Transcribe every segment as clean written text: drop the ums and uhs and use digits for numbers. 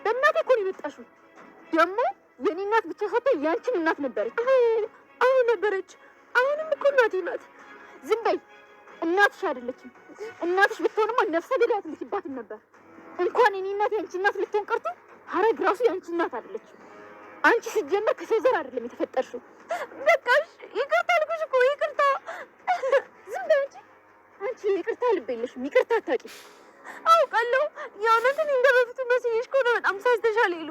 ለእናቴ እኮ ነው የመጣሽው። ደግሞ የኔ እናት ብቻ ሳትሆን ያንቺን እናት ነበረች። አዎ ነበረች። አሁንም እኮ እናቴ ናት። ዝም በይ። እናትሽ አይደለችም። እናትሽ ብትሆንማ ነፍሰ ገዳይ አትልኪባትም ነበር። እንኳን የኔ እናት ያንቺ እናት ልትሆን ቀርቶ ሀረግ ራሱ ያንቺ እናት አይደለችም። አንቺ ስትጀመር ከሰው ዘር አይደለም የተፈጠርሽው። በቃሽ፣ ይቅርታ አልኩሽ እኮ ይቅርታ። ዝም በይ አንቺ። አንቺ ይቅርታ ልብ የለሽም። ይቅርታ አታውቂም። አውቃለሁ። የእውነትን እንደ በፊቱ መስዬሽ ከሆነ በጣም ሳስተሻል ይሉ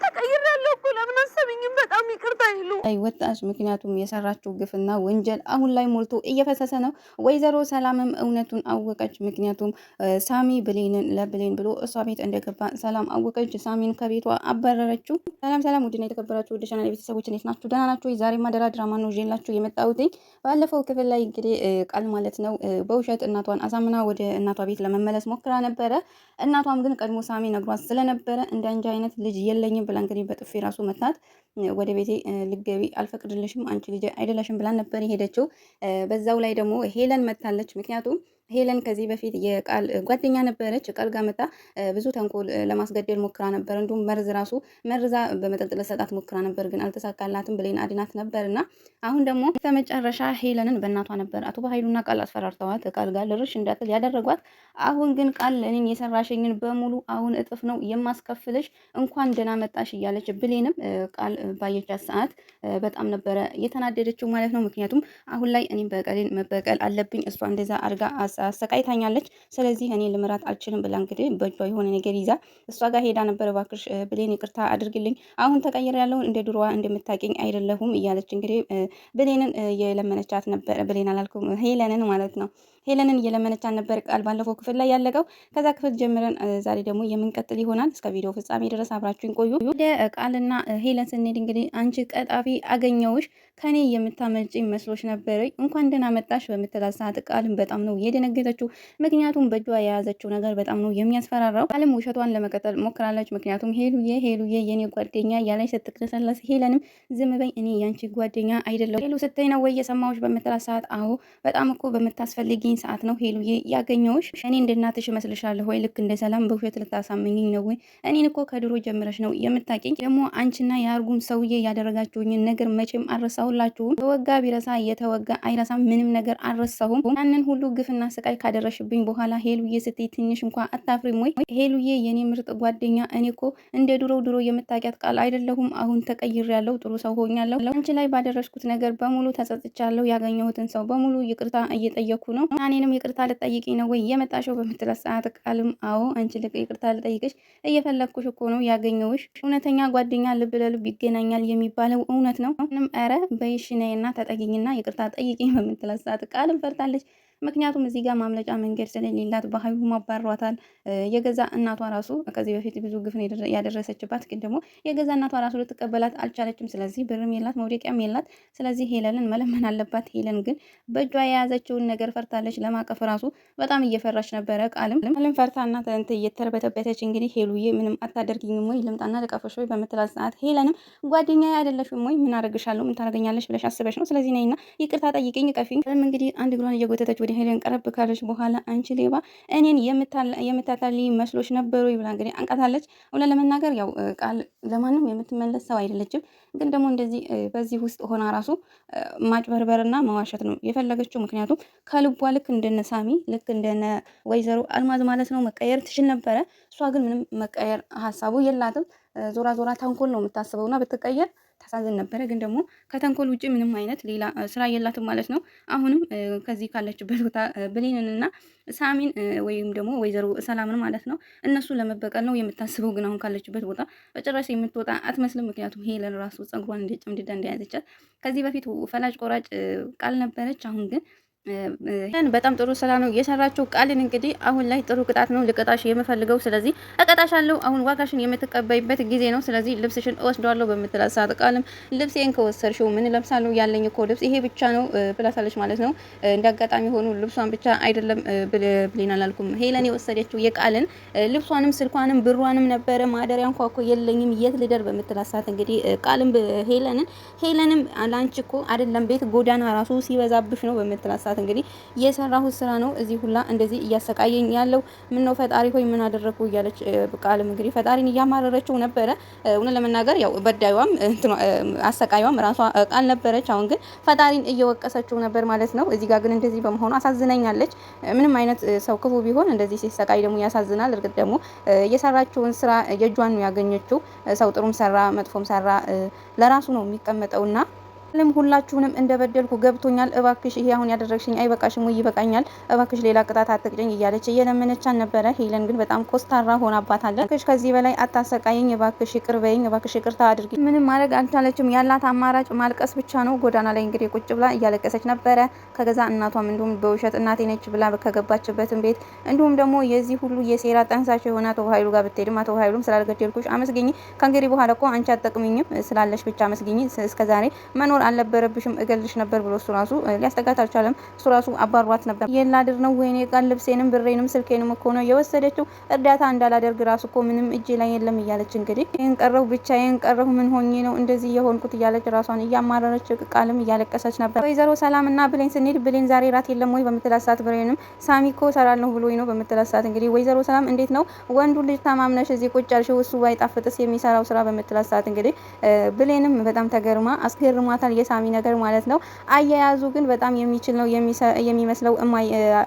ተቀይሬያለሁ እኮ ለምን አሰብኝም? በጣም ይቅርታ ይሉ ወጣች። ምክንያቱም የሰራችው ግፍና ወንጀል አሁን ላይ ሞልቶ እየፈሰሰ ነው። ወይዘሮ ሰላምም እውነቱን አወቀች። ምክንያቱም ሳሚ ለብሌን ብሎ እሷ ቤት እንደገባ ሰላም አወቀች። ሳሚን ከቤቷ አባረረችው። ሰላም ውድና የተከበራችሁ ውድ ቻናል ቤተሰቦች እንዴት ናችሁ? ደህና ናችሁ? ዛሬ ማደራ ድራማ ነው ይዤላችሁ የመጣሁት። ባለፈው ክፍል ላይ እንግዲህ ቃል ማለት ነው በውሸት እናቷን አሳምና ወደ እናቷ ቤት ለመመለስ ሞክራ ነበረ። እናቷም ግን ቀድሞ ሳሚ ነግሯት ስለነበረ እንደ አንቺ አይነት ልጅ የለኝም ብላ እንግዲህ በጥፊ ራሱ መታት። ወደ ቤቴ ልገቢ አልፈቅድልሽም፣ አንቺ ልጅ አይደለሽም ብላ ነበር የሄደችው። በዛው ላይ ደግሞ ሄለን መታለች። ምክንያቱም ሄለን ከዚህ በፊት የቃል ጓደኛ ነበረች። ቃል ጋር መጣ ብዙ ተንኮል ለማስገደል ሞክራ ነበር። እንዲሁም መርዛ በመጠጥ ለሰጣት ሞክራ ነበር፣ ግን አልተሳካላትም። ብሌን አድናት ነበርና አሁን ደግሞ በመጨረሻ ሄለንን በእናቷ ነበር አቶ በኃይሉና ቃል አስፈራርተዋት ቃል ጋር ልርሽ እንዳትል ያደረጓት። አሁን ግን ቃል እኔን የሰራሽኝን በሙሉ አሁን እጥፍ ነው የማስከፍልሽ፣ እንኳን ደህና መጣሽ እያለች ብሌንም ቃል ባየቻት ሰዓት በጣም ነበረ የተናደደችው ማለት ነው። ምክንያቱም አሁን ላይ እኔም በቀሌን መበቀል አለብኝ፣ እሷ እንደዛ አርጋ አሰቃይታኛለች፣ ስለዚህ እኔ ልምራት አልችልም ብላ እንግዲህ በእጇ የሆነ ነገር ይዛ እሷ ጋር ሄዳ ነበር። እባክሽ ብሌን ይቅርታ አድርግልኝ፣ አሁን ተቀይሬያለሁ፣ እንደ ድሮዋ እንደምታውቂኝ አይደለሁም እያለች እንግዲህ ብሌንን የለመነቻት ነበር። ብሌን አላልኩም ሄለንን ማለት ነው። ሄለንን እየለመነቻት ነበር ቃል ባለፈው ክፍል ላይ ያለቀው። ከዛ ክፍል ጀምረን ዛሬ ደግሞ የምንቀጥል ይሆናል። እስከ ቪዲዮ ፍጻሜ ድረስ አብራችሁን ቆዩ። ወደ ቃልና ሄለን ስንሄድ እንግዲህ አንቺ ቀጣፊ አገኘውሽ፣ ከኔ የምታመልጪ መስሎሽ ነበር፣ እንኳን ደህና መጣሽ በምትላት ሰዓት ቃልም በጣም ነው የደነገጠችው። ምክንያቱም በእጇ የያዘችው ነገር በጣም ነው የሚያስፈራራው። ቃልም ውሸቷን ለመቀጠል ሞክራለች። ምክንያቱም ሄሉዬ የኔ ጓደኛ ያለች ስትቅለሰለስ፣ ሄለንም ዝም በይ እኔ ያንቺ ጓደኛ አይደለሁ ሄሉ ስትይ ነው ወይ የሰማሁሽ በምትላት ሰዓት አዎ በጣም እኮ በምታስፈልጊኝ ሰዓት ነው ሄሉዬ ያገኘውሽ። እኔ እንደ እናትሽ እመስልሻለሁ ወይ? ልክ እንደ ሰላም በውሸት ልታሳመኝኝ ነው ወይ? እኔን እኮ ከድሮ ጀምረሽ ነው የምታውቂኝ። ደግሞ አንቺና የአርጉም ሰውዬ ያደረጋችሁኝን ነገር መቼም አልረሳሁላችሁም። በወጋ ቢረሳ የተወጋ አይረሳም። ምንም ነገር አልረሳሁም። ያንን ሁሉ ግፍና ስቃይ ካደረሽብኝ በኋላ ሄሉዬ ስትይ ትንሽ እንኳ አታፍሪም ወይ? ሄሉዬ የኔ ምርጥ ጓደኛ፣ እኔ እኮ እንደ ድሮ የምታውቂያት ቃል አይደለሁም። አሁን ተቀይሬያለሁ፣ ጥሩ ሰው ሆኛለሁ። አንቺ ላይ ባደረስኩት ነገር በሙሉ ተጸጽቻለሁ። ያገኘሁትን ሰው በሙሉ ይቅርታ እየጠየኩ ነው። እኔንም ይቅርታ ልጠይቅኝ ነው ወይ የመጣሽው በምትላት ሰዓት ቃልም አዎ አንቺ ይቅርታ ልጠይቅሽ እየፈለግኩሽ እኮ ነው ያገኘሁሽ። እውነተኛ ጓደኛ ልብ ለልብ ይገናኛል የሚባለው እውነት ነው። ምንም ኧረ በይሽ ነይና ተጠጊኝና ይቅርታ ጠይቅኝ በምትላት ሰዓት ቃልም ፈርታለች። ምክንያቱም እዚህ ጋር ማምለጫ መንገድ ስለሌላት በኃይሉ ማባሯታል። የገዛ እናቷ ራሱ ከዚህ በፊት ብዙ ግፍን ያደረሰችባት፣ ግን ደግሞ የገዛ እናቷ ራሱ ልትቀበላት አልቻለችም። ስለዚህ ብርም የላት መውደቂያም የላት። ስለዚህ ሄለንን መለመን አለባት። ሄለን ግን በእጇ የያዘችውን ነገር ፈርታለች። ለማቀፍ ራሱ በጣም እየፈራች ነበረ። ቃልም ፈርታና ተንት እየተርበተበተች እንግዲህ ሄሉዬ ምንም አታደርጊኝም ወይ ልምጣና ልቀፈሽ ወይ በምትላት ሰዓት ሄለንም ጓደኛዬ አይደለሽም ወይ ምን አደርግሻለሁ ምን ታደርገኛለሽ ብለሽ አስበሽ ነው? ስለዚህ ነይና ይቅርታ ጠይቅኝ ቀፊኝ። እንግዲህ አንድ እግሯን እየጎተተች ወደ ሄለን ቀረብ ካለች በኋላ አንቺ ሌባ እኔን የምታታልይ መስሎች ነበሩ ብላ እንግዲህ አንቃታለች። እውነት ለመናገር ያው ቃል ለማንም የምትመለስ ሰው አይደለችም። ግን ደግሞ እንደዚህ በዚህ ውስጥ ሆና ራሱ ማጭበርበርና መዋሸት ነው የፈለገችው። ምክንያቱም ከልቧ ልክ እንደነ ሳሚ ልክ እንደነ ወይዘሮ አልማዝ ማለት ነው መቀየር ትችል ነበረ። እሷ ግን ምንም መቀየር ሀሳቡ የላትም። ዞራ ተንኮል ነው የምታስበውና ብትቀየር ታሳዝን ነበረ። ግን ደግሞ ከተንኮል ውጭ ምንም አይነት ሌላ ስራ የላትም ማለት ነው። አሁንም ከዚህ ካለችበት ቦታ ብሌንንና ሳሚን ወይም ደግሞ ወይዘሮ ሰላምን ማለት ነው እነሱ ለመበቀል ነው የምታስበው። ግን አሁን ካለችበት ቦታ በጭራሽ የምትወጣ አትመስልም። ምክንያቱም ሄለን ራሱ ጸጉሯን እንደጨምድዳ እንደያዘቻት ከዚህ በፊት ፈላጭ ቆራጭ ቃል ነበረች። አሁን ግን በጣም ጥሩ ስራ ነው የሰራችው። ቃልን እንግዲህ አሁን ላይ ጥሩ ቅጣት ነው ልቀጣሽ የምፈልገው። ስለዚህ እቀጣሻለሁ። አሁን ዋጋሽን የምትቀበይበት ጊዜ ነው። ስለዚህ ልብስሽን እወስደዋለሁ በምትላት ሰዓት ቃልም ልብሴን ከወሰድሽው ምን ለብሳለሁ ያለኝ እኮ ልብስ ይሄ ብቻ ነው ብላታለች ማለት ነው። እንዳጋጣሚ ሆኖ ልብሷን ብቻ አይደለም ብሌን አላልኩም ሄለን የወሰደችው የቃልን ልብሷንም ስልኳንም ብሯንም ነበረ። ማደሪያ እንኳ እኮ የለኝም የት ልደር በምትላት ሰዓት እንግዲህ ቃልም ሄለንም ላንቺ እኮ አይደለም ቤት ጎዳና ራሱ ሲበዛብሽ ነው በምትላት ሰዓት እንግዲህ የሰራሁት ስራ ነው እዚህ ሁላ እንደዚህ እያሰቃየኝ ያለው ምን ነው ፈጣሪ ሆይ ምን አደረኩ እያለች ቃልም እንግዲህ ፈጣሪን እያማረረችው ነበረ። እውነት ለመናገር ያው በዳዩም አሰቃዩም ራሷ ቃል ነበረች። አሁን ግን ፈጣሪን እየወቀሰችው ነበር ማለት ነው። እዚህ ጋር ግን እንደዚህ በመሆኑ አሳዝነኛለች። ምንም አይነት ሰው ክፉ ቢሆን እንደዚህ ሲሰቃይ ደግሞ ያሳዝናል። እርግጥ ደግሞ የሰራችውን ስራ የእጇን ነው ያገኘችው። ሰው ጥሩም ሰራ መጥፎም ሰራ ለራሱ ነው የሚቀመጠውና ሁላችሁንም እንደበደልኩ ገብቶኛል። እባክሽ ይሄ አሁን ያደረግሽኝ አይበቃሽም ወይ? ይበቃኛል። እባክሽ ሌላ ቅጣት አትቅጭኝ እያለች እየለመነቻን ነበረ። ሄለን ግን በጣም ኮስታራ ሆናባታለች። እባክሽ ከዚህ በላይ አታሰቃይኝ፣ እባክሽ ይቅር በይኝ፣ እባክሽ ይቅርታ አድርጊ። ምንም ማድረግ አልቻለችም። ያላት አማራጭ ማልቀስ ብቻ ነው። ጎዳና ላይ እንግዲህ ቁጭ ብላ እያለቀሰች ነበረ። ከገዛ እናቷም እንዲሁም በውሸት እናቴ ነች ብላ ከገባችበትም ቤት እንዲሁም ደግሞ የዚህ ሁሉ የሴራ ጠንሳሽ የሆነ አቶ ኃይሉ ጋር ብትሄድም አቶ ኃይሉም ስላልገደልኩሽ አመስግኝ፣ ከእንግዲህ በኋላ እኮ አንቺ አትጠቅሚኝም፣ ስላለሽ ብቻ አመስግኝ፣ እስከዛሬ መኖር አልነበረብሽም እገልሽ ነበር ብሎ እሱ ራሱ ሊያስጠጋት አልቻለም። እሱ ራሱ አባሯት ነበር። የላድር ነው ወይኔ ቃል ልብሴንም ብሬንም ስልኬንም እኮ ነው የወሰደችው። እርዳታ እንዳላደርግ ራሱ እኮ ምንም እጄ ላይ የለም እያለች እንግዲህ ይሄን ቀረው ብቻዬን ቀረሁ ምን ሆኜ ነው እንደዚህ የሆንኩት እያለች ራሷን እያማረረች ቃልም እያለቀሰች ነበር። ወይዘሮ ሰላምና ብሌን ስንሄድ ብሌን ዛሬ ራት የለም ወይ በምትላት ሰዓት ብሌንም ሳሚ እኮ ሰራለሁ ብሎኝ ነው በምትላት ሰዓት እንግዲህ ወይዘሮ ሰላም እንዴት ነው ወንዱ ልጅ ተማምነሽ እዚህ ቁጭ ያልሽው እሱ ባይጣፍጥስ የሚሰራው ስራ በምትላት ሰዓት እንግዲህ ብሌንም በጣም ተገርማ አስገርሟታል። የሳሚ ነገር ማለት ነው። አያያዙ ግን በጣም የሚችል ነው የሚመስለው።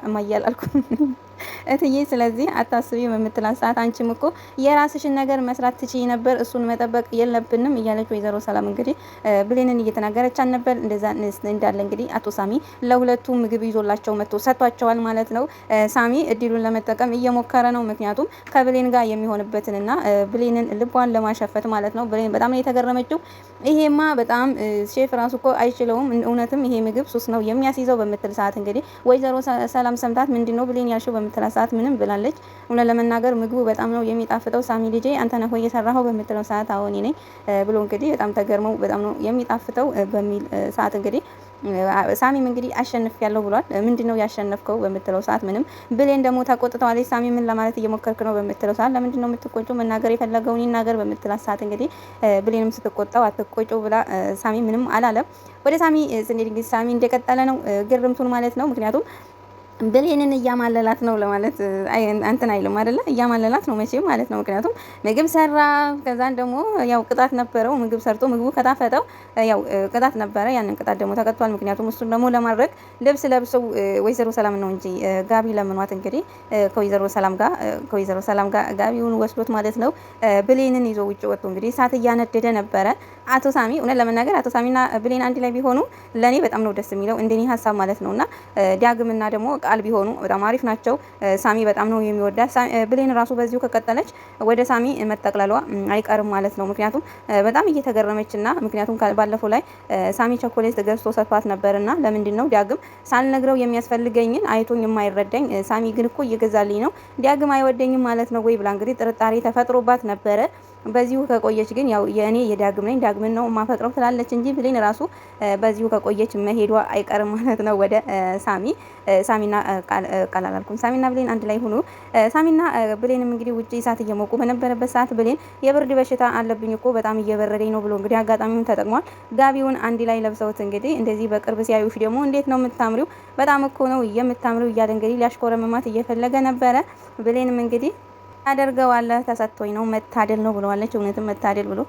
እማያላልኩ እትዬ ስለዚህ አታስቢ በምትላት ሰዓት አንቺም እኮ የራስሽን ነገር መስራት ትችይ ነበር፣ እሱን መጠበቅ የለብንም እያለች ወይዘሮ ሰላም እንግዲህ ብሌንን እየተናገረች ነበር። እንደዛ እንዳለ እንግዲህ አቶ ሳሚ ለሁለቱ ምግብ ይዞላቸው መጥቶ ሰጥቷቸዋል ማለት ነው። ሳሚ እድሉን ለመጠቀም እየሞከረ ነው። ምክንያቱም ከብሌን ጋር የሚሆንበትንና ብሌንን ልቧን ለማሸፈት ማለት ነው። ብሌን በጣም ነው የተገረመችው። ይሄማ በጣም ሼፍ ራሱ እኮ አይችለውም፣ እውነትም ይሄ ምግብ ሱስ ነው የሚያስይዘው በምትል ሰዓት እንግዲህ ወይዘሮ ሰላም ሰምታት ምንድነው ብሌን ያልሽው በምትል ሰዓት ምንም ብላለች። እውነት ለመናገር ምግቡ በጣም ነው የሚጣፍጠው። ሳሚ ልጄ አንተ ነህ ወይ የሰራኸው በምትለው ሰዓት አሁን እኔ ብሎ እንግዲህ በጣም ተገርመው በጣም ነው የሚጣፍጠው በሚል ሰዓት እንግዲህ ሳሚም እንግዲህ አሸንፍ ያለው ብሏል። ምንድነው ያሸነፍከው በምትለው ሰዓት ምንም። ብሌን ደግሞ ተቆጥተዋለች። ሳሚ ምን ለማለት እየሞከርክ ነው በምትለው ሰዓት ለምንድነው የምትቆጪው? መናገር የፈለገውን ይናገር በምትላት ሰዓት እንግዲህ ብሌንም ስትቆጣው አትቆጪው ብላ ሳሚ ምንም አላለም። ወደ ሳሚ ስንሄድ እንግዲህ ሳሚ እንደቀጠለ ነው ግርምቱን ማለት ነው። ምክንያቱም ብሌንን እያማለላት ነው ለማለት አንተን አይልም አይደለ? እያማለላት ነው መቼም ማለት ነው። ምክንያቱም ምግብ ሰራ፣ ከዛን ደግሞ ያው ቅጣት ነበረው። ምግብ ሰርቶ ምግቡ ከጣፈጠው ያው ቅጣት ነበረ። ያንን ቅጣት ደግሞ ተቀጥቷል። ምክንያቱም እሱን ደግሞ ለማድረግ ልብስ ለብሰው ወይዘሮ ሰላም ነው እንጂ ጋቢ ለምኗት እንግዲህ ከወይዘሮ ሰላም ጋር ጋቢውን ወስዶት ማለት ነው። ብሌንን ይዞ ውጭ ወጥቶ እንግዲህ እሳት እያነደደ ነበረ አቶ ሳሚ። እውነት ለመናገር አቶ ሳሚና ብሌን አንድ ላይ ቢሆኑ ለኔ በጣም ነው ደስ የሚለው እንደኔ ሀሳብ ማለት ነውና ዳግምና ደግሞ ቃል ቢሆኑ በጣም አሪፍ ናቸው። ሳሚ በጣም ነው የሚወዳት። ብሌን ራሱ በዚሁ ከቀጠለች ወደ ሳሚ መጠቅለሏ አይቀርም ማለት ነው። ምክንያቱም በጣም እየተገረመችና ምክንያቱም ባለፈው ላይ ሳሚ ቸኮሌት ገዝቶ ሰጥቷት ነበርና ለምንድን ነው ዳግም ሳልነግረው የሚያስፈልገኝን አይቶኝ የማይረዳኝ ሳሚ ግን እኮ እየገዛልኝ ነው ዳግም አይወደኝም ማለት ነው ወይ ብላ እንግዲህ ጥርጣሬ ተፈጥሮባት ነበረ። በዚሁ ከቆየች ግን ያው የኔ የዳግም ነኝ ዳግምን ነው ማፈቅረው ትላለች እንጂ ብሌን ራሱ በዚሁ ከቆየች መሄዷ አይቀርም ማለት ነው ወደ ሳሚና ቃል አላልኩም። ሳሚና ብሌን አንድ ላይ ሆኖ ሳሚና ብሌንም እንግዲህ ውጪ እሳት እየሞቁ በነበረበት ሰዓት ብሌን የብርድ በሽታ አለብኝ እኮ በጣም እየበረደኝ ነው ብሎ እንግዲህ አጋጣሚውን ተጠቅሟል። ጋቢውን አንድ ላይ ለብሰውት እንግዲህ እንደዚህ በቅርብ ሲያዩሽ ደግሞ እንዴት ነው የምታምሪው በጣም እኮ ነው የምታምሪው እያለ እንግዲህ ሊያሽኮረመማት እየፈለገ ነበረ። ብሌንም እንግዲህ አደርገዋለሁ ተሰጥቶኝ ነው መታደል ነው ብለዋለች። እውነትም መታደል ብሎ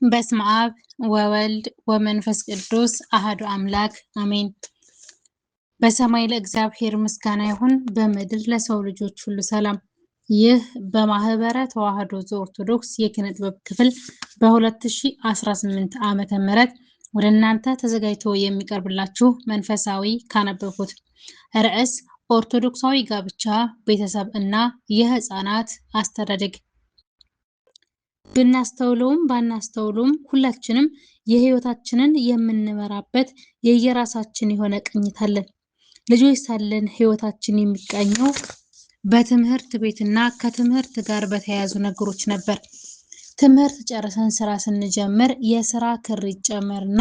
በስመ አብ ወወልድ ወመንፈስ ቅዱስ አሐዱ አምላክ አሜን። በሰማይ ለእግዚአብሔር ምስጋና ይሁን፣ በምድር ለሰው ልጆች ሁሉ ሰላም። ይህ በማህበረ ተዋህዶ ዘኦርቶዶክስ የኪነ ጥበብ ክፍል በ2018 ዓመተ ምህረት ወደ እናንተ ተዘጋጅቶ የሚቀርብላችሁ መንፈሳዊ ካነበብኩት ርዕስ ኦርቶዶክሳዊ ጋብቻ፣ ቤተሰብ እና የህፃናት አስተዳደግ። ብናስተውለውም ባናስተውለውም ሁላችንም የህይወታችንን የምንመራበት የየራሳችን የሆነ ቅኝት አለን። ልጆች ሳለን ህይወታችን የሚቃኘው በትምህርት ቤትና ከትምህርት ጋር በተያያዙ ነገሮች ነበር። ትምህርት ጨርሰን ስራ ስንጀምር የስራ ክር ይጨመርና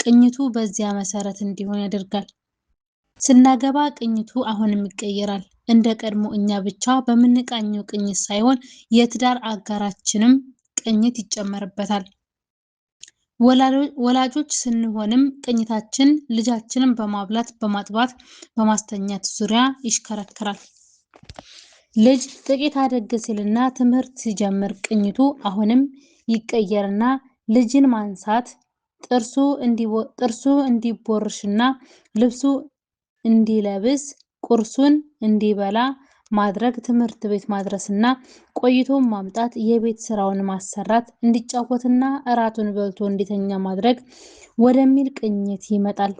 ቅኝቱ በዚያ መሰረት እንዲሆን ያደርጋል። ስናገባ ቅኝቱ አሁንም ይቀየራል። እንደ ቀድሞ እኛ ብቻ በምንቃኘው ቅኝት ሳይሆን የትዳር አጋራችንም ቅኝት ይጨመርበታል። ወላጆች ስንሆንም ቅኝታችን ልጃችንን በማብላት፣ በማጥባት፣ በማስተኛት ዙሪያ ይሽከረከራል። ልጅ ጥቂት አደግ ሲልና ትምህርት ሲጀምር ቅኝቱ አሁንም ይቀየርና ልጅን ማንሳት፣ ጥርሱ እንዲቦርሽና ልብሱ እንዲለብስ፣ ቁርሱን እንዲበላ ማድረግ፣ ትምህርት ቤት ማድረስና ቆይቶ ማምጣት፣ የቤት ስራውን ማሰራት፣ እንዲጫወትና እራቱን በልቶ እንዲተኛ ማድረግ ወደሚል ቅኝት ይመጣል።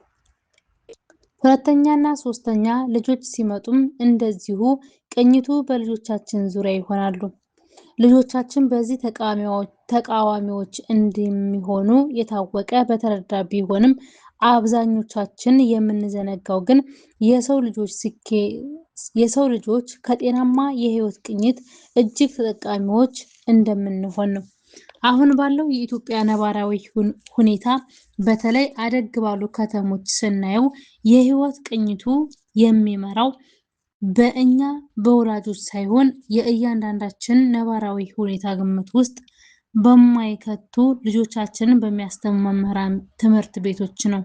ሁለተኛና ሶስተኛ ልጆች ሲመጡም እንደዚሁ ቅኝቱ በልጆቻችን ዙሪያ ይሆናሉ። ልጆቻችን በዚህ ተቃዋሚዎች እንደሚሆኑ የታወቀ በተረዳ ቢሆንም አብዛኞቻችን የምንዘነጋው ግን የሰው ልጆች ከጤናማ የህይወት ቅኝት እጅግ ተጠቃሚዎች እንደምንሆን ነው። አሁን ባለው የኢትዮጵያ ነባራዊ ሁኔታ በተለይ አደግ ባሉ ከተሞች ስናየው የህይወት ቅኝቱ የሚመራው በእኛ በወላጆች ሳይሆን የእያንዳንዳችን ነባራዊ ሁኔታ ግምት ውስጥ በማይከቱ ልጆቻችንን በሚያስተምሩ መምህራን ትምህርት ቤቶች ነው።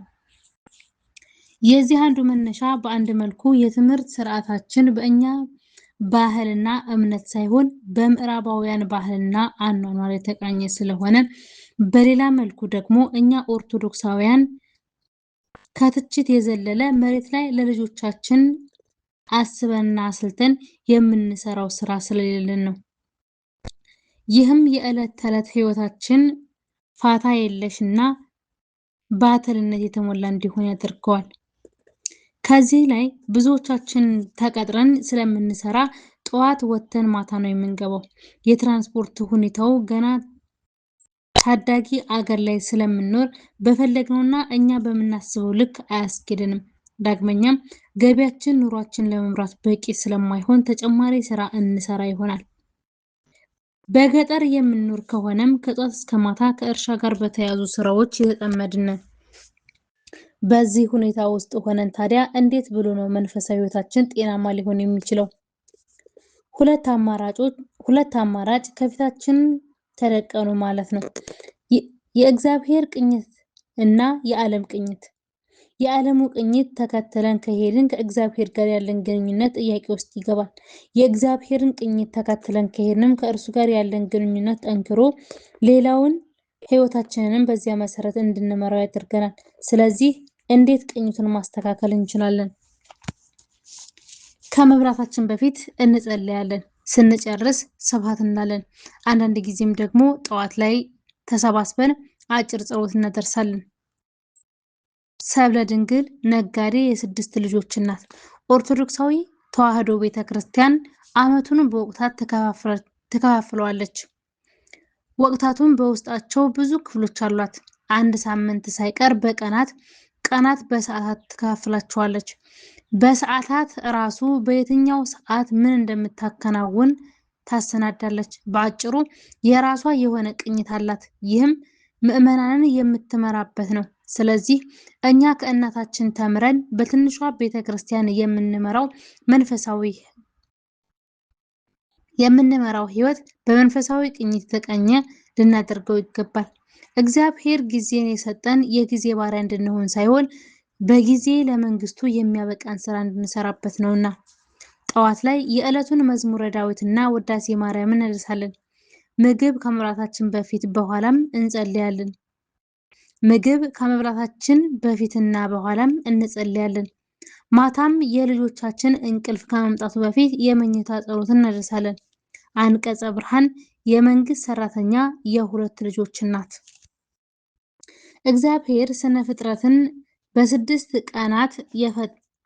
የዚህ አንዱ መነሻ በአንድ መልኩ የትምህርት ስርዓታችን በእኛ ባህልና እምነት ሳይሆን በምዕራባውያን ባህልና አኗኗር የተቃኘ ስለሆነ፣ በሌላ መልኩ ደግሞ እኛ ኦርቶዶክሳውያን ከትችት የዘለለ መሬት ላይ ለልጆቻችን አስበንና አስልተን የምንሰራው ስራ ስለሌለን ነው። ይህም የዕለት ተዕለት ህይወታችን ፋታ የለሽና ባተልነት የተሞላ እንዲሆን ያደርገዋል። ከዚህ ላይ ብዙዎቻችን ተቀጥረን ስለምንሰራ ጠዋት ወጥተን ማታ ነው የምንገባው። የትራንስፖርት ሁኔታው ገና ታዳጊ አገር ላይ ስለምንኖር በፈለግነውና እኛ በምናስበው ልክ አያስኬድንም። ዳግመኛም ገቢያችን ኑሯችን ለመምራት በቂ ስለማይሆን ተጨማሪ ስራ እንሰራ ይሆናል። በገጠር የምንኖር ከሆነም ከጧት እስከ ማታ ከእርሻ ጋር በተያያዙ ስራዎች የተጠመድን። በዚህ ሁኔታ ውስጥ ሆነን ታዲያ እንዴት ብሎ ነው መንፈሳዊ ህይወታችን ጤናማ ሊሆን የሚችለው? ሁለት አማራጭ ከፊታችን ተደቀኑ ማለት ነው። የእግዚአብሔር ቅኝት እና የዓለም ቅኝት። የዓለሙ ቅኝት ተከትለን ከሄድን ከእግዚአብሔር ጋር ያለን ግንኙነት ጥያቄ ውስጥ ይገባል። የእግዚአብሔርን ቅኝት ተከትለን ከሄድንም ከእርሱ ጋር ያለን ግንኙነት ጠንክሮ ሌላውን ህይወታችንንም በዚያ መሰረት እንድንመራው ያደርገናል። ስለዚህ እንዴት ቅኝቱን ማስተካከል እንችላለን? ከመብራታችን በፊት እንጸልያለን። ስንጨርስ ስብሐት እንላለን። አንዳንድ ጊዜም ደግሞ ጠዋት ላይ ተሰባስበን አጭር ጸሎት እናደርሳለን። ሰብለ ድንግል ነጋዴ የ6 ልጆች እናት ኦርቶዶክሳዊ ተዋሕዶ ቤተክርስቲያን ዓመቱን በወቅታት ተከፋፍለዋለች። ወቅታቱን በውስጣቸው ብዙ ክፍሎች አሏት። አንድ ሳምንት ሳይቀር ቀናት በሰዓታት ትከፋፍላቸዋለች። በሰዓታት ራሱ በየትኛው ሰዓት ምን እንደምታከናውን ታሰናዳለች። በአጭሩ የራሷ የሆነ ቅኝት አላት። ይህም ምዕመናንን የምትመራበት ነው። ስለዚህ እኛ ከእናታችን ተምረን በትንሿ ቤተክርስቲያን የምንመራው ህይወት በመንፈሳዊ ቅኝት የተቃኘ ልናደርገው ይገባል። እግዚአብሔር ጊዜን የሰጠን የጊዜ ባሪያ እንድንሆን ሳይሆን በጊዜ ለመንግስቱ የሚያበቃን ስራ እንድንሰራበት ነውና። ጠዋት ላይ የዕለቱን መዝሙረ ዳዊትና ውዳሴ ማርያም እናደርሳለን። ምግብ ከመብላታችን በፊት በኋላም እንጸልያለን። ምግብ ከመብላታችን በፊትና በኋላም እንጸልያለን። ማታም የልጆቻችን እንቅልፍ ከመምጣቱ በፊት የመኝታ ጸሎት እናደርሳለን። አንቀጸ ብርሃን የመንግስት ሰራተኛ የ2 ልጆች እናት። እግዚአብሔር ስነ ፍጥረትን በ6 ቀናት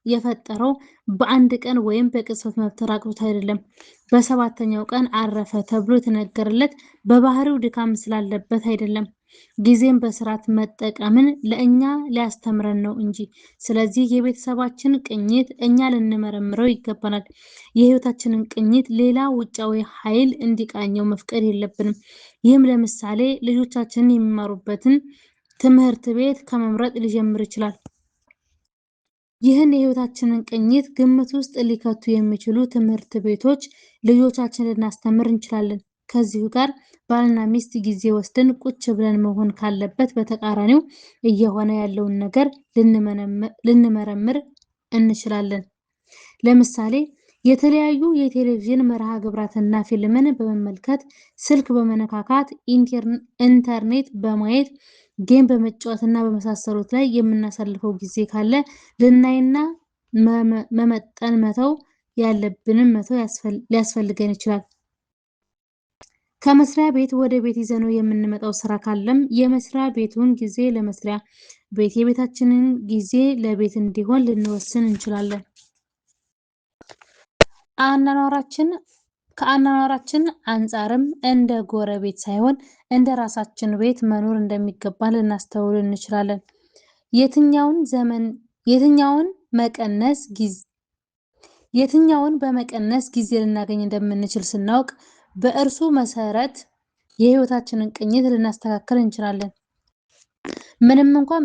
የፈጠረው በአንድ ቀን ወይም በቅጽበት መፍጠር አቅቶት አይደለም። በ7ኛው ቀን አረፈ ተብሎ የተነገረለት በባህሪው ድካም ስላለበት አይደለም። ጊዜን በስርዓት መጠቀምን ለእኛ ሊያስተምረን ነው እንጂ። ስለዚህ የቤተሰባችን ቅኝት እኛ ልንመረምረው ይገባናል። የህይወታችንን ቅኝት ሌላ ውጫዊ ኃይል እንዲቃኘው መፍቀድ የለብንም። ይህም ለምሳሌ ልጆቻችንን የሚማሩበትን ትምህርት ቤት ከመምረጥ ሊጀምር ይችላል። ይህን የህይወታችንን ቅኝት ግምት ውስጥ ሊከቱ የሚችሉ ትምህርት ቤቶች ልጆቻችንን ልናስተምር እንችላለን። ከዚሁ ጋር ባልና ሚስት ጊዜ ወስደን ቁጭ ብለን መሆን ካለበት በተቃራኒው እየሆነ ያለውን ነገር ልንመረምር እንችላለን። ለምሳሌ የተለያዩ የቴሌቪዥን መርሃ ግብራትና ፊልምን በመመልከት፣ ስልክ በመነካካት፣ ኢንተርኔት በማየት፣ ጌም በመጫወትና በመሳሰሉት ላይ የምናሳልፈው ጊዜ ካለ ልናይና መመጠን መተው ያለብንን መተው ሊያስፈልገን ይችላል። ከመስሪያ ቤት ወደ ቤት ይዘነው የምንመጣው ስራ ካለም የመስሪያ ቤቱን ጊዜ ለመስሪያ ቤት፣ የቤታችንን ጊዜ ለቤት እንዲሆን ልንወስን እንችላለን። ከአኗኗራችን አንጻርም እንደ ጎረቤት ሳይሆን እንደ ራሳችን ቤት መኖር እንደሚገባ ልናስተውል እንችላለን። የትኛውን በመቀነስ ጊዜ ልናገኝ እንደምንችል ስናውቅ በእርሱ መሰረት የህይወታችንን ቅኝት ልናስተካክል እንችላለን። ምንም እንኳን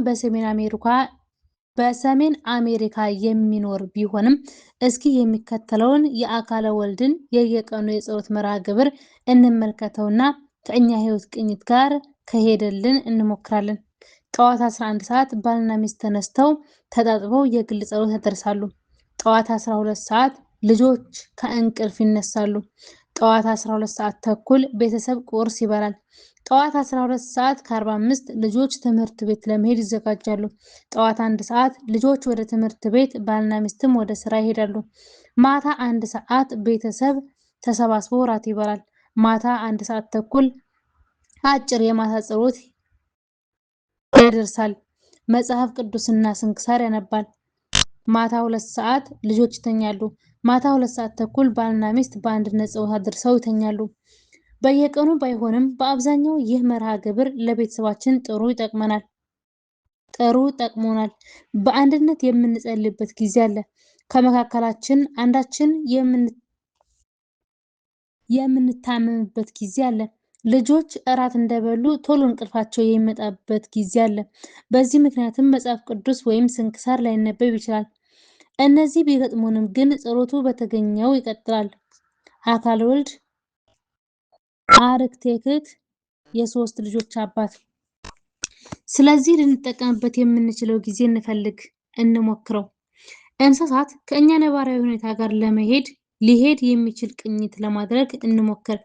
በሰሜን አሜሪካ የሚኖር ቢሆንም እስኪ የሚከተለውን የአካለ ወልድን የየቀኑ የጸሎት መርሃ ግብር እንመልከተውና ከእኛ ህይወት ቅኝት ጋር ከሄደልን እንሞክራለን። ጠዋት 11 ሰዓት ባልና ሚስት ተነስተው ተጣጥበው የግል ጸሎት ያደርሳሉ። ጠዋት 12 ሰዓት ልጆች ከእንቅልፍ ይነሳሉ። ጠዋት 12 ሰዓት ተኩል ቤተሰብ ቁርስ ይበላል። ጠዋት 12 ሰዓት ከ45 ልጆች ትምህርት ቤት ለመሄድ ይዘጋጃሉ። ጠዋት 1 ሰዓት ልጆች ወደ ትምህርት ቤት፣ ባልና ሚስትም ወደ ስራ ይሄዳሉ። ማታ 1 ሰዓት ቤተሰብ ተሰባስቦ ራት ይበላል። ማታ 1 ሰዓት ተኩል አጭር የማታ ጸሎት ያደርሳል። መጽሐፍ ቅዱስና ስንክሳር ያነባል። ማታ 2 ሰዓት ልጆች ይተኛሉ። ማታ 2 ሰዓት ተኩል ባልና ሚስት በአንድነት ጸሎት አድርሰው ይተኛሉ። በየቀኑ ባይሆንም በአብዛኛው ይህ መርሃ ግብር ለቤተሰባችን ጥሩ ጠቅሞናል። በአንድነት የምንጸልይበት ጊዜ አለ። ከመካከላችን አንዳችን የምንታመምበት ጊዜ አለ። ልጆች እራት እንደበሉ ቶሎ እንቅልፋቸው የሚመጣበት ጊዜ አለ። በዚህ ምክንያትም መጽሐፍ ቅዱስ ወይም ስንክሳር ላይነበብ ይችላል። እነዚህ ቢገጥሙንም ግን ጸሎቱ በተገኘው ይቀጥላል። አካለ ወልድ አርክቴክት፣ የ3 ልጆች አባት። ስለዚህ ልንጠቀምበት የምንችለው ጊዜ እንሞክረው። እንስሳት ከእኛ ነባራዊ ሁኔታ ጋር ሊሄድ የሚችል ቅኝት ለማድረግ እንሞክር።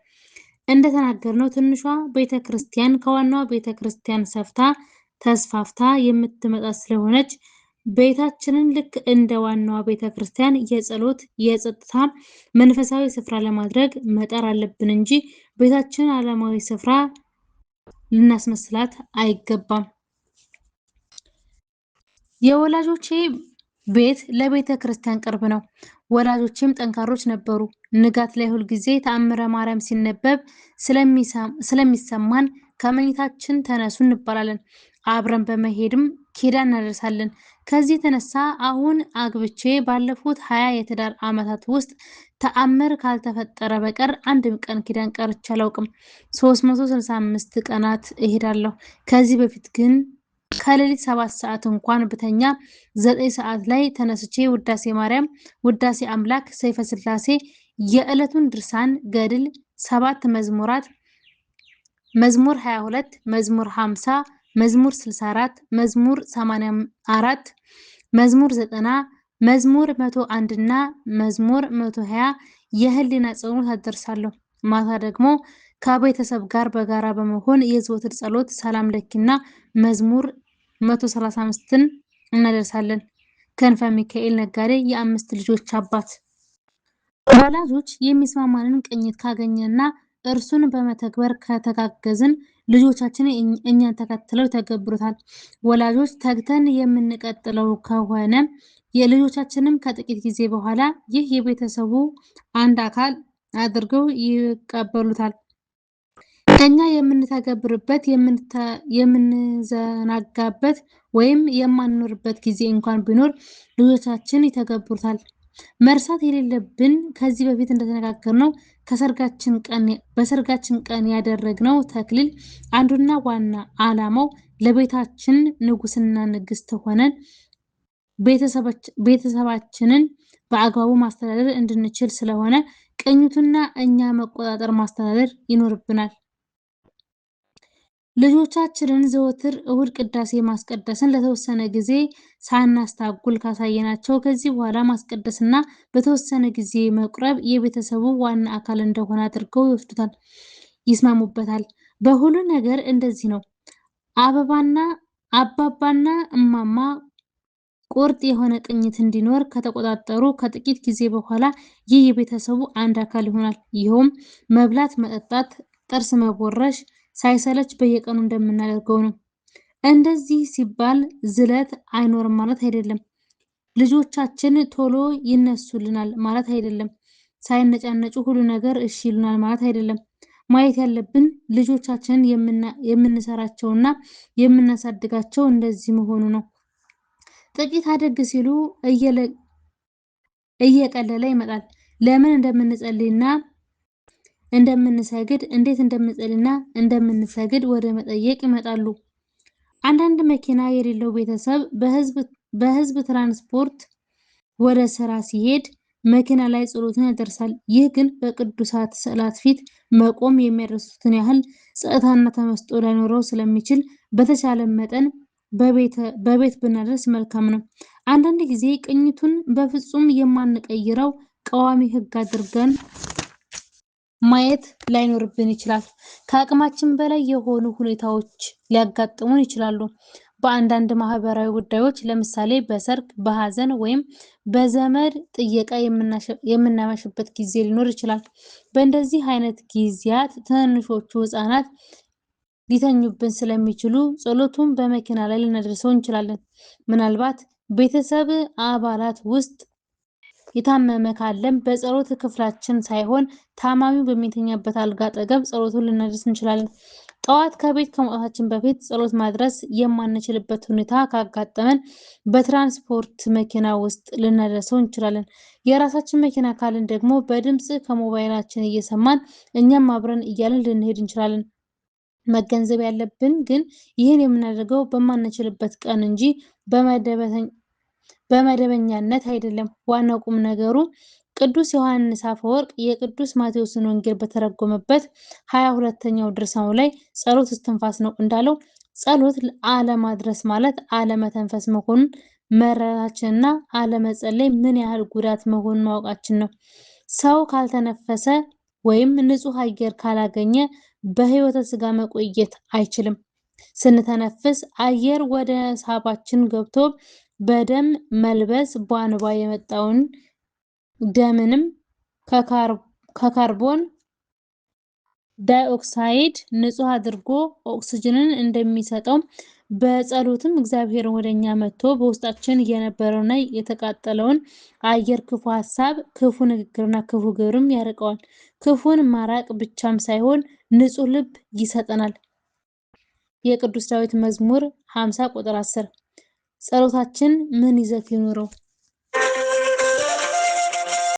እንደተናገርነው ትንሿ ቤተክርስቲያን ከዋናዋ ቤተክርስቲያን ተስፋፍታ የምትመጣ ስለሆነች ቤታችንን ልክ እንደ ዋናዋ ቤተክርስቲያን የጸሎት፣ የጸጥታ፣ መንፈሳዊ ስፍራ ለማድረግ መጣር አለብን እንጂ ቤታችንን ዓለማዊ ስፍራ ልናስመስላት አይገባም። የወላጆቼ ቤት ለቤተ ክርስቲያን ቅርብ ነው። ወላጆቼም ጠንካሮች ነበሩ። ንጋት ላይ ሁልጊዜ ተአምረ ማርያም ሲነበብ ስለሚሰማን ከመኝታችን ተነሱ እንባላለን። አብረን በመሄድም ኪዳን እናደርሳለን። ከዚህ የተነሳ አሁን አግብቼ ባለፉት 20 የትዳር ዓመታት ውስጥ ተአምር ካልተፈጠረ በቀር አንድም ቀን ኪዳን ቀርቼ አላውቅም። 365 ቀናት እሄዳለሁ። ከዚህ በፊት ግን ከሌሊት 7 ሰዓት እንኳን ብተኛ 9 ሰዓት ላይ ተነስቼ ውዳሴ ማርያም፣ ውዳሴ አምላክ፣ ሰይፈ ስላሴ፣ የዕለቱን ድርሳን፣ ገድል፣ 7 መዝሙራት፣ መዝሙር 22፣ መዝሙር 50፣ መዝሙር 64፣ መዝሙር 84፣ መዝሙር 90፣ መዝሙር 101 እና መዝሙር 120 የህሊና ጸሎት አደርሳለሁ። ማታ ደግሞ ከቤተሰብ ጋር በጋራ በመሆን የዘወትር ጸሎት ሰላም ለኪና መዝሙር 135ን እናደርሳለን። ክንፈ ሚካኤል ነጋዴ፣ የ5 ልጆች አባት። ወላጆች የሚስማማንን ቅኝት ካገኘንና እርሱን በመተግበር ከተጋገዝን ልጆቻችን እኛን ተከትለው ይተገብሩታል። ወላጆች ተግተን የምንቀጥለው ከሆነ የልጆቻችንም ከጥቂት ጊዜ በኋላ ይህ የቤተሰቡ አንድ አካል አድርገው ይቀበሉታል። እኛ የምንተገብርበት የምንዘናጋበት ወይም የማንኖርበት ጊዜ እንኳን ቢኖር ልጆቻችን ይተገብሩታል። መርሳት የሌለብን ከዚህ በፊት እንደተነጋገርነው በሰርጋችን ቀን ያደረግነው ተክሊል አንዱና ዋና ዓላማው ለቤታችን ንጉስና ንግስት ሆነን ቤተሰባችንን በአግባቡ ማስተዳደር እንድንችል ስለሆነ ቅኝቱና እኛ መቆጣጠር ማስተዳደር ይኖርብናል። ልጆቻችንን ዘወትር እሁድ ቅዳሴ ማስቀደስን ለተወሰነ ጊዜ ሳናስታጉል ካሳየናቸው ከዚህ በኋላ ማስቀደስና በተወሰነ ጊዜ መቁረብ የቤተሰቡ ዋና አካል እንደሆነ አድርገው ይወስዱታል፣ ይስማሙበታል። በሁሉ ነገር እንደዚህ ነው። አባባና እማማ ቁርጥ የሆነ ቅኝት እንዲኖር ከተቆጣጠሩ ከጥቂት ጊዜ በኋላ ይህ የቤተሰቡ አንድ አካል ይሆናል። ይኸውም መብላት፣ መጠጣት፣ ጥርስ መቦረሽ ሳይሰለች በየቀኑ እንደምናደርገው ነው። እንደዚህ ሲባል ዝለት አይኖርም ማለት አይደለም። ልጆቻችን ቶሎ ይነሱልናል ማለት አይደለም። ሳይነጫነጩ ሁሉ ነገር እሺ ይሉናል ማለት አይደለም። ማየት ያለብን ልጆቻችንን የምንሰራቸውና የምናሳድጋቸው እንደዚህ መሆኑ ነው። ጥቂት አደግ ሲሉ እየቀለለ ይመጣል። ለምን እንደምንጸልይና እንደምንሰግድ እንዴት እንደምንጸልይና እንደምንሰግድ ወደ መጠየቅ ይመጣሉ። አንዳንድ መኪና የሌለው ቤተሰብ በህዝብ ትራንስፖርት ወደ ስራ ሲሄድ መኪና ላይ ጸሎትን ያደርሳል። ይህ ግን በቅዱሳት ስዕላት ፊት መቆም የሚያደርሱትን ያህል ጸጥታና ተመስጦ ላይኖረው ስለሚችል በተቻለ መጠን በቤት ብናደርስ መልካም ነው። አንዳንድ ጊዜ ቅኝቱን በፍጹም የማንቀይረው ቋሚ ህግ አድርገን ማየት ላይኖርብን ይችላል። ከአቅማችን በላይ የሆኑ ሁኔታዎች ሊያጋጥሙን ይችላሉ። በአንዳንድ ማህበራዊ ጉዳዮች ለምሳሌ በሰርግ፣ በሀዘን ወይም በዘመድ ጥየቃ የምናመሽበት ጊዜ ሊኖር ይችላል። በእንደዚህ አይነት ጊዜያት ትንንሾቹ ህፃናት ሊተኙብን ስለሚችሉ ጸሎቱን በመኪና ላይ ልናደርሰው እንችላለን። ምናልባት ቤተሰብ አባላት ውስጥ የታመመ ካለም በጸሎት ክፍላችን ሳይሆን ታማሚው በሚተኛበት አልጋ አጠገብ ጸሎቱን ልናደርስ እንችላለን። ጠዋት ከቤት ከመውጣታችን በፊት ጸሎት ማድረስ የማንችልበት ሁኔታ ካጋጠመን በትራንስፖርት መኪና ውስጥ ልናደርሰው እንችላለን። የራሳችን መኪና ካልን ደግሞ በድምፅ ከሞባይላችን እየሰማን እኛም አብረን እያልን ልንሄድ እንችላለን። መገንዘብ ያለብን ግን ይህን የምናደርገው በማንችልበት ቀን እንጂ በመደበኛነት አይደለም። ዋናው ቁም ነገሩ ቅዱስ ዮሐንስ አፈወርቅ የቅዱስ ማቴዎስን ወንጌል በተረጎመበት 22ኛው ድርሳኑ ላይ ጸሎት እስትንፋስ ነው እንዳለው ጸሎት አለማድረስ ማለት አለመተንፈስ መሆኑን መረዳታችንና አለመጸለይ ምን ያህል ጉዳት መሆኑን ማወቃችን ነው። ሰው ካልተነፈሰ ወይም ንጹህ አየር ካላገኘ በህይወተ ስጋ መቆየት አይችልም። ስንተነፍስ አየር ወደ ሳባችን ገብቶ በደም መልበስ ቧንቧ የመጣውን ደምንም ከካርቦን ዳይኦክሳይድ ንጹህ አድርጎ ኦክስጅንን እንደሚሰጠው በጸሎትም እግዚአብሔር ወደኛ መጥቶ በውስጣችን የነበረውና የተቃጠለውን አየር ክፉ ሐሳብ፣ ክፉ ንግግርና ክፉ ግብርም ያርቀዋል። ክፉን ማራቅ ብቻም ሳይሆን ንጹህ ልብ ይሰጠናል። የቅዱስ ዳዊት መዝሙር 50 ቁጥር 10። ጸሎታችን ምን ይዘት ይኖረው?